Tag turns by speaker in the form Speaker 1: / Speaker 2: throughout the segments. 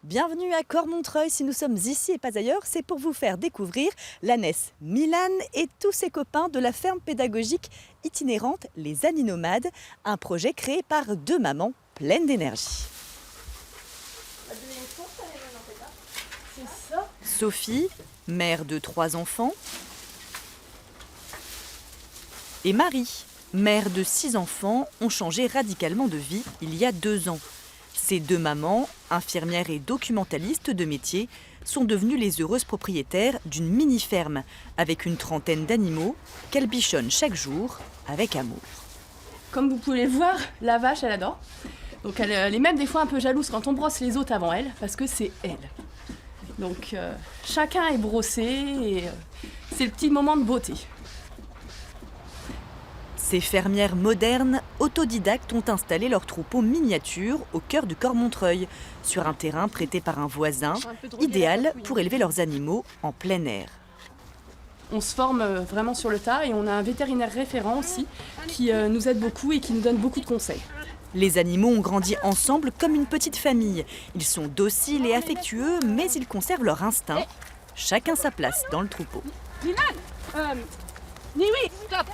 Speaker 1: Bienvenue à Cormontreuil. Si nous sommes ici et pas ailleurs, c'est pour vous faire découvrir l'ânesse Milan et tous ses copains de la ferme pédagogique itinérante Les Animnomades, un projet créé par deux mamans pleines d'énergie. Sophie, mère de 3 enfants, et Marie, mère de 6 enfants, ont changé radicalement de vie il y a 2 ans. Ces deux mamans, infirmières et documentalistes de métier, sont devenues les heureuses propriétaires d'une mini-ferme avec une trentaine d'animaux qu'elles bichonnent chaque jour avec amour.
Speaker 2: Comme vous pouvez le voir, la vache, elle adore. Donc elle est même des fois un peu jalouse quand on brosse les autres avant elle, parce que c'est elle. Donc chacun est brossé et c'est le petit moment de beauté.
Speaker 1: Ces fermières modernes, autodidactes, ont installé leur troupeau miniature au cœur du Cormontreuil, sur un terrain prêté par un voisin, idéal pour élever leurs animaux en plein air.
Speaker 2: On se forme vraiment sur le tas et on a un vétérinaire référent aussi qui nous aide beaucoup et qui nous donne beaucoup de conseils.
Speaker 1: Les animaux ont grandi ensemble comme une petite famille. Ils sont dociles et affectueux, mais ils conservent leur instinct. Chacun sa place dans le troupeau.
Speaker 2: Stop.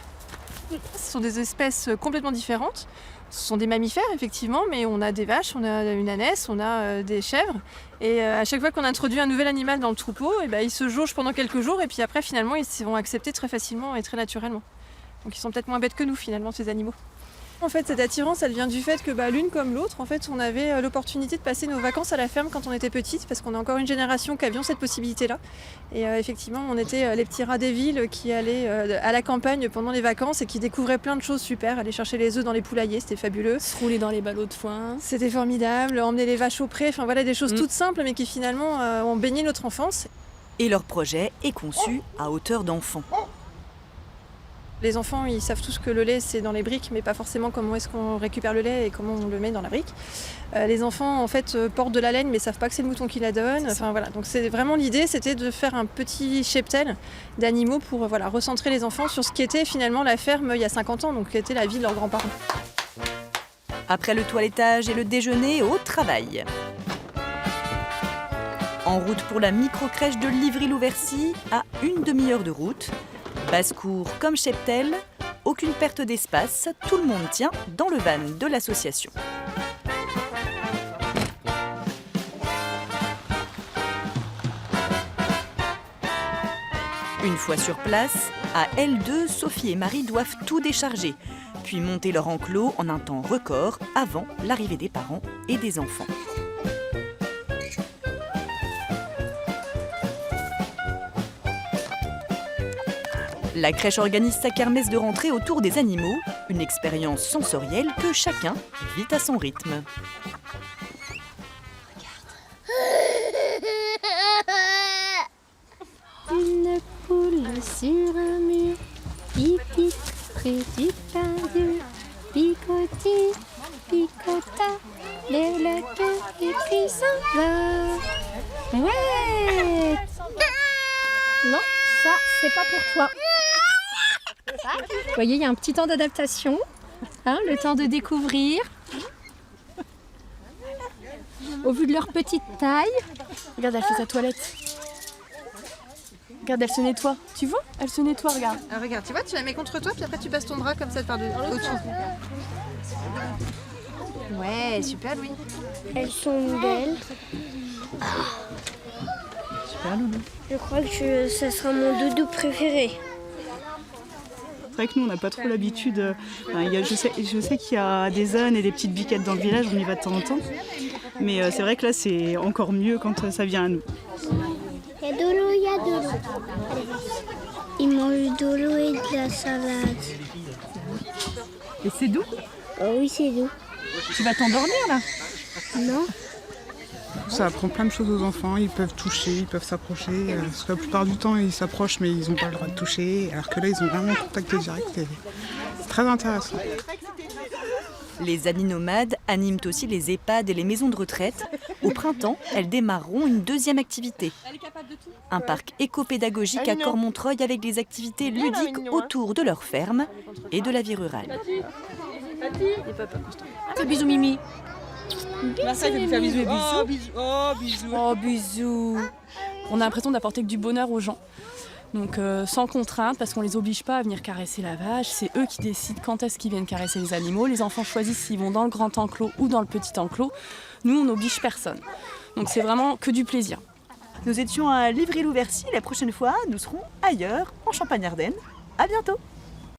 Speaker 2: Ce sont des espèces complètement différentes. Ce sont des mammifères, effectivement, mais on a des vaches, on a une ânesse, on a des chèvres. Et à chaque fois qu'on introduit un nouvel animal dans le troupeau, ils se jaugent pendant quelques jours et puis après, finalement, ils se vont accepter très facilement et très naturellement. Donc ils sont peut-être moins bêtes que nous, finalement, ces animaux. En fait, cette attirance, elle vient du fait que l'une comme l'autre, en fait, on avait l'opportunité de passer nos vacances à la ferme quand on était petite, parce qu'on est encore une génération qui avions cette possibilité-là. Et effectivement, on était les petits rats des villes qui allaient à la campagne pendant les vacances et qui découvraient plein de choses super, aller chercher les œufs dans les poulaillers, c'était fabuleux.
Speaker 3: Se rouler dans les ballots de foin.
Speaker 2: C'était formidable, emmener les vaches au pré, enfin voilà, des choses toutes simples mais qui finalement ont baigné notre enfance.
Speaker 1: Et leur projet est conçu à hauteur d'enfant.
Speaker 2: Les enfants, ils savent tous que le lait, c'est dans les briques, mais pas forcément comment est-ce qu'on récupère le lait et comment on le met dans la brique. Les enfants, en fait, portent de la laine, mais savent pas que c'est le mouton qui la donne. Enfin, voilà. Donc c'est vraiment l'idée, c'était de faire un petit cheptel d'animaux pour recentrer les enfants sur ce qui était finalement la ferme il y a 50 ans, donc qui était la vie de leurs grands-parents.
Speaker 1: Après le toilettage et le déjeuner, au travail. En route pour la micro-crèche de Livry-Louversy, à une demi-heure de route. Basse-cour comme cheptel, aucune perte d'espace, tout le monde tient dans le van de l'association. Une fois sur place, à L2, Sophie et Marie doivent tout décharger, puis monter leur enclos en un temps record avant l'arrivée des parents et des enfants. La crèche organise sa kermesse de rentrée autour des animaux, une expérience sensorielle que chacun vit à son rythme.
Speaker 4: Une poule sur un mur, pipi près du caillou, picoti, picota, lève le cœur et puis s'en va. Ouais. Non, ça c'est pas pour toi. Vous voyez, il y a un petit temps d'adaptation, le temps de découvrir. Au vu de leur petite taille.
Speaker 3: Regarde, elle fait sa toilette. Regarde, elle se nettoie. Tu vois? Elle se nettoie, regarde.
Speaker 2: Regarde, tu vois, tu la mets contre toi, puis après tu passes ton bras comme ça au-dessus. Ouais, super, Louis.
Speaker 4: Elles sont belles.
Speaker 1: Super, Loulou.
Speaker 4: Je crois que ça sera mon doudou préféré.
Speaker 5: C'est vrai que nous, on n'a pas trop l'habitude. Je sais qu'il y a des ânes et des petites biquettes dans le village, on y va de temps en temps. Mais c'est vrai que là, c'est encore mieux quand ça vient à nous.
Speaker 4: Il y a de l'eau, il y a de l'eau. Ils mangent de l'eau et de la salade.
Speaker 5: Et c'est doux?
Speaker 4: Oui, c'est doux.
Speaker 5: Tu vas t'endormir là?
Speaker 4: Non?
Speaker 6: Ça apprend plein de choses aux enfants, ils peuvent toucher, ils peuvent s'approcher. Parce que la plupart du temps, ils s'approchent mais ils n'ont pas le droit de toucher. Alors que là, ils ont vraiment un contact direct et c'est très intéressant.
Speaker 1: Les Animnomades animent aussi les EHPAD et les maisons de retraite. Au printemps, elles démarreront une deuxième activité. Un parc éco-pédagogique à Cormontreuil avec des activités ludiques autour de leur ferme et de la vie rurale.
Speaker 3: Bisous Mimi. Marcel, ça lui fait un bisou.
Speaker 7: Oh, bisous. Oh, bisous.
Speaker 3: Oh, bisous. On a l'impression d'apporter que du bonheur aux gens. Donc sans contrainte, parce qu'on les oblige pas à venir caresser la vache. C'est eux qui décident quand est-ce qu'ils viennent caresser les animaux. Les enfants choisissent s'ils vont dans le grand enclos ou dans le petit enclos. Nous, on n'oblige personne. Donc c'est vraiment que du plaisir.
Speaker 1: Nous étions à Livry-Louversy. La prochaine fois, nous serons ailleurs, en Champagne-Ardenne. À bientôt!